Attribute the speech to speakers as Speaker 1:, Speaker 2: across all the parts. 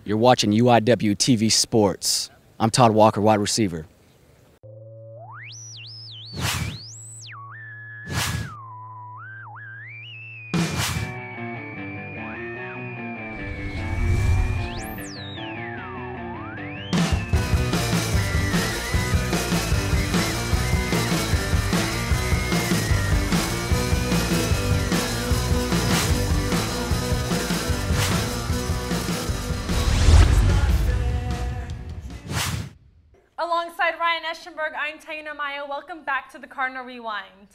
Speaker 1: You're watching UIWtv Sports. I'm Todd Walker, wide receiver.
Speaker 2: Alongside Ryan Eschenberg, I'm Taina Maya. Welcome back to the Cardinal Rewind.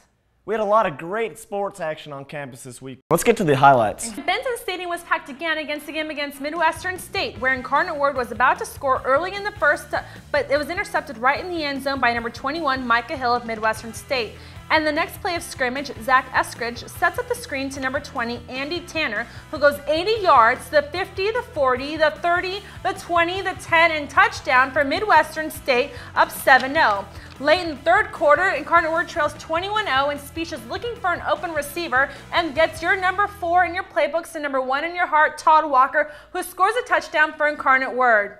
Speaker 3: We had a lot of great sports action on campus this week. Let's get to the highlights.
Speaker 2: Benton Stadium was packed again against the game against Midwestern State, where Incarnate Word was about to score early in the first, but it was intercepted right in the end zone by number 21, Micah Hill of Midwestern State. And the next play of scrimmage, Zach Eskridge sets up the screen to number 20, Andy Tanner, who goes 80 yards, the 50, the 40, the 30, the 20, the 10, and touchdown for Midwestern State, up 7-0. Late in the third quarter, Incarnate Word trails 21-0, and Speech is looking for an open receiver and gets your number 4 in your playbooks and number 1 in your heart, Todd Walker, who scores a touchdown for Incarnate Word.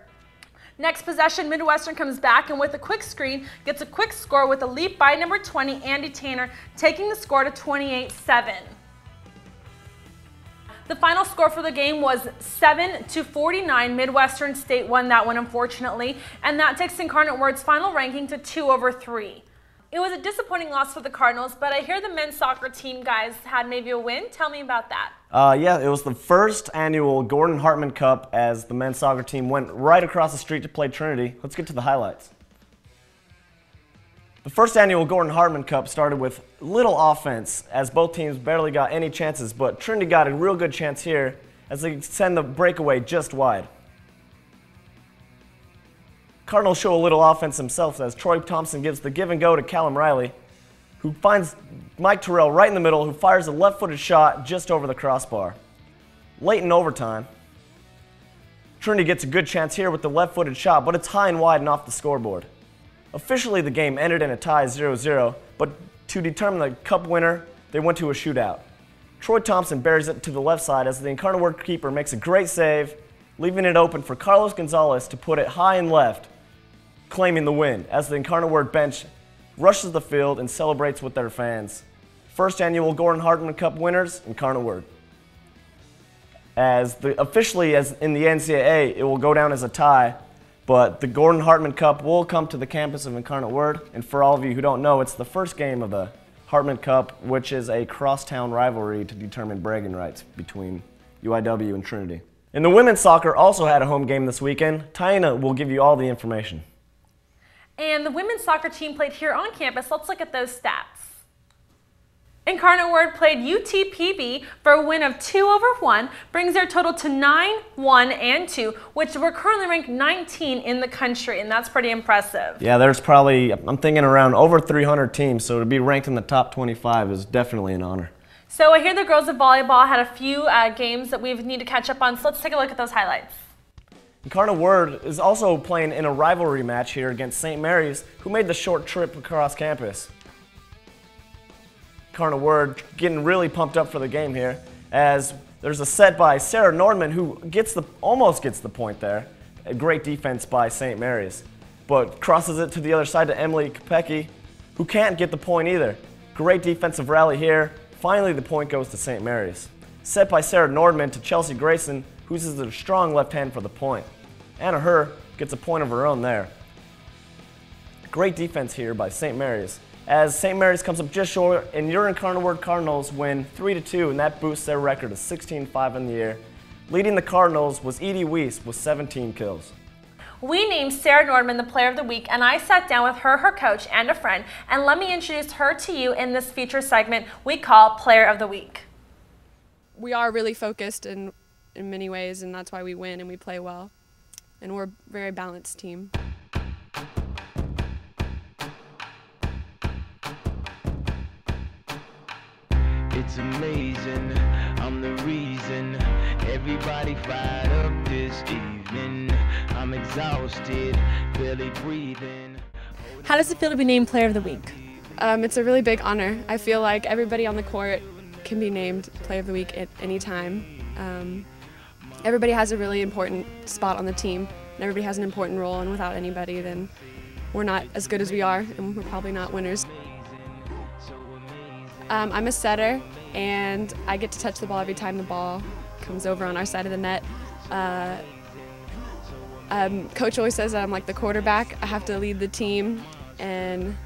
Speaker 2: Next possession, Midwestern comes back and with a quick screen, gets a quick score with a leap by number 20, Andy Tanner, taking the score to 28-7. The final score for the game was 7-49. Midwestern State won that one, unfortunately, and that takes Incarnate Word's final ranking to 2/3. It was a disappointing loss for the Cardinals, but I hear the men's soccer team guys had maybe a win. Tell me about that.
Speaker 3: Yeah, it was the first annual Gordon Hartman Cup as the men's soccer team went right across the street to play Trinity. Let's get to the highlights. The first annual Gordon Hartman Cup started with little offense as both teams barely got any chances, but Trinity got a real good chance here as they send the breakaway just wide. Cardinals show a little offense themselves as Troy Thompson gives the give and go to Callum Riley, who finds Mike Terrell right in the middle, who fires a left-footed shot just over the crossbar. Late in overtime, Trinity gets a good chance here with the left-footed shot, but it's high and wide and off the scoreboard. Officially, the game ended in a tie 0-0, but to determine the cup winner, they went to a shootout. Troy Thompson buries it to the left side as the Incarnate Word keeper makes a great save, leaving it open for Carlos Gonzalez to put it high and left, claiming the win as the Incarnate Word bench rushes the field and celebrates with their fans. First annual Gordon Hartman Cup winners, Incarnate Word. Officially as in the NCAA, it will go down as a tie, but the Gordon Hartman Cup will come to the campus of Incarnate Word, and for all of you who don't know, it's the first game of the Hartman Cup, which is a crosstown rivalry to determine bragging rights between UIW and Trinity. And the women's soccer also had a home game this weekend. Taina will give you all the information.
Speaker 2: And the women's soccer team played here on campus. Let's look at those stats. Incarnate Word played UTPB for a win of 2/1, brings their total to 9-1-2, which we're currently ranked 19 in the country, and that's pretty impressive.
Speaker 3: Yeah, there's probably, I'm thinking around over 300 teams, so to be ranked in the top 25 is definitely an honor.
Speaker 2: So I hear the girls of volleyball had a few games that we need to catch up on, so let's take a look at those highlights.
Speaker 3: Incarnate Word is also playing in a rivalry match here against St. Mary's, who made the short trip across campus. Incarnate Word getting really pumped up for the game here, as there's a set by Sarah Nordman, who almost gets the point there. A great defense by St. Mary's, but crosses it to the other side to Emily Kopecki, who can't get the point either. Great defensive rally here. Finally, the point goes to St. Mary's. Set by Sarah Nordman to Chelsea Grayson, who uses a strong left hand for the point. Anna Herr gets a point of her own there. Great defense here by St. Mary's, as St. Mary's comes up just short, and your Incarnate Word Cardinals win 3-2, and that boosts their record to 16-5 in the year. Leading the Cardinals was Edie Weiss with 17 kills.
Speaker 2: We named Sarah Nordman the Player of the Week, and I sat down with her coach, and a friend, and let me introduce her to you in this feature segment we call Player of the Week.
Speaker 4: We are really focused in many ways, and that's why we win and we play well. And we're a very balanced team.
Speaker 5: It's amazing, I'm the reason everybody fired up this evening. I'm exhausted, barely breathing.
Speaker 2: How does it feel to be named Player of the Week?
Speaker 4: It's a really big honor. I feel like everybody on the court can be named Player of the Week at any time. everybody has a really important spot on the team, and everybody has an important role, and without anybody, then we're not as good as we are, and we're probably not winners. I'm a setter, and I get to touch the ball every time the ball comes over on our side of the net. Coach always says that I'm like the quarterback. I have to lead the team, and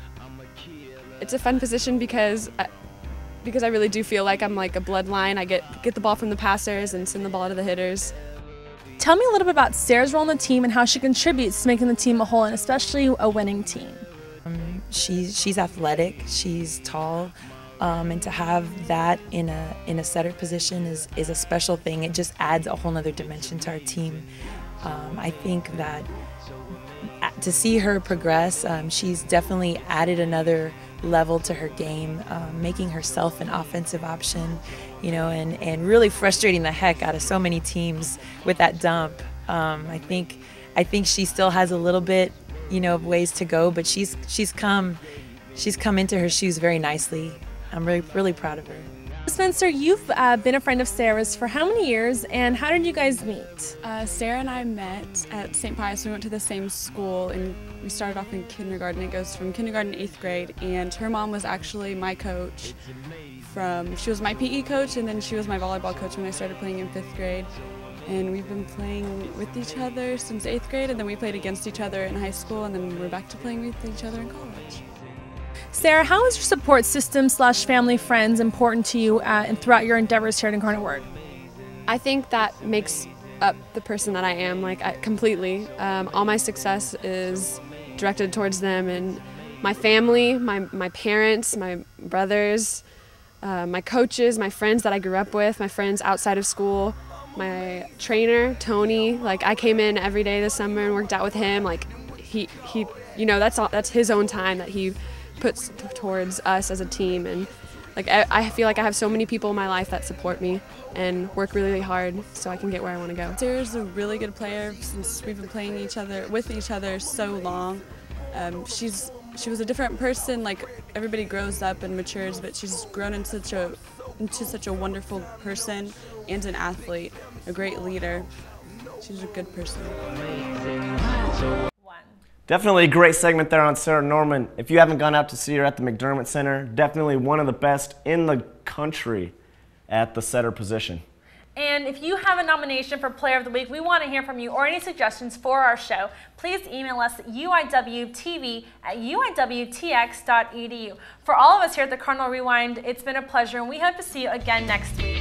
Speaker 4: it's a fun position because I really do feel like I'm like a bloodline. I get the ball from the passers and send the ball to the hitters.
Speaker 2: Tell me a little bit about Sarah's role on the team and how she contributes to making the team a whole, and especially a winning team.
Speaker 6: She's athletic, she's tall, and to have that in a setter position is a special thing. It just adds a whole nother dimension to our team. I think that to see her progress, she's definitely added another level to her game, making herself an offensive option, you know, and really frustrating the heck out of so many teams with that dump. I think she still has a little bit, you know, of ways to go, but she's come into her shoes very nicely. I'm really proud of her.
Speaker 2: Spencer, you've been a friend of Sarah's for how many years, and how did you guys meet?
Speaker 7: Sarah and I met at St. Pius. We went to the same school, and we started off in kindergarten. It goes from kindergarten to 8th grade, and her mom was actually my coach. She was my PE coach, and then she was my volleyball coach when I started playing in 5th grade. And we've been playing with each other since 8th grade, and then we played against each other in high school, and then we're back to playing with each other in college.
Speaker 2: Sarah, how is your support system / family friends important to you and throughout your endeavors here at Incarnate Word?
Speaker 4: I think that makes up the person that I am, completely. All my success is directed towards them, and my family, my parents, my brothers, my coaches, my friends that I grew up with, my friends outside of school, my trainer, Tony. I came in every day this summer and worked out with him. He you know, that's his own time that he puts towards us as a team, and I feel like I have so many people in my life that support me and work really hard so I can get where I want to go.
Speaker 7: Sarah's a really good player since we've been playing with each other so long. She was a different person. Everybody grows up and matures, but she's grown into such a wonderful person and an athlete, a great leader. She's a good person.
Speaker 3: Definitely a great segment there on Sarah Norman. If you haven't gone out to see her at the McDermott Center, definitely one of the best in the country at the setter position.
Speaker 2: And if you have a nomination for Player of the Week, we want to hear from you, or any suggestions for our show. Please email us at UIWtv@UIWtx.edu. For all of us here at the Cardinal Rewind, it's been a pleasure, and we hope to see you again next week.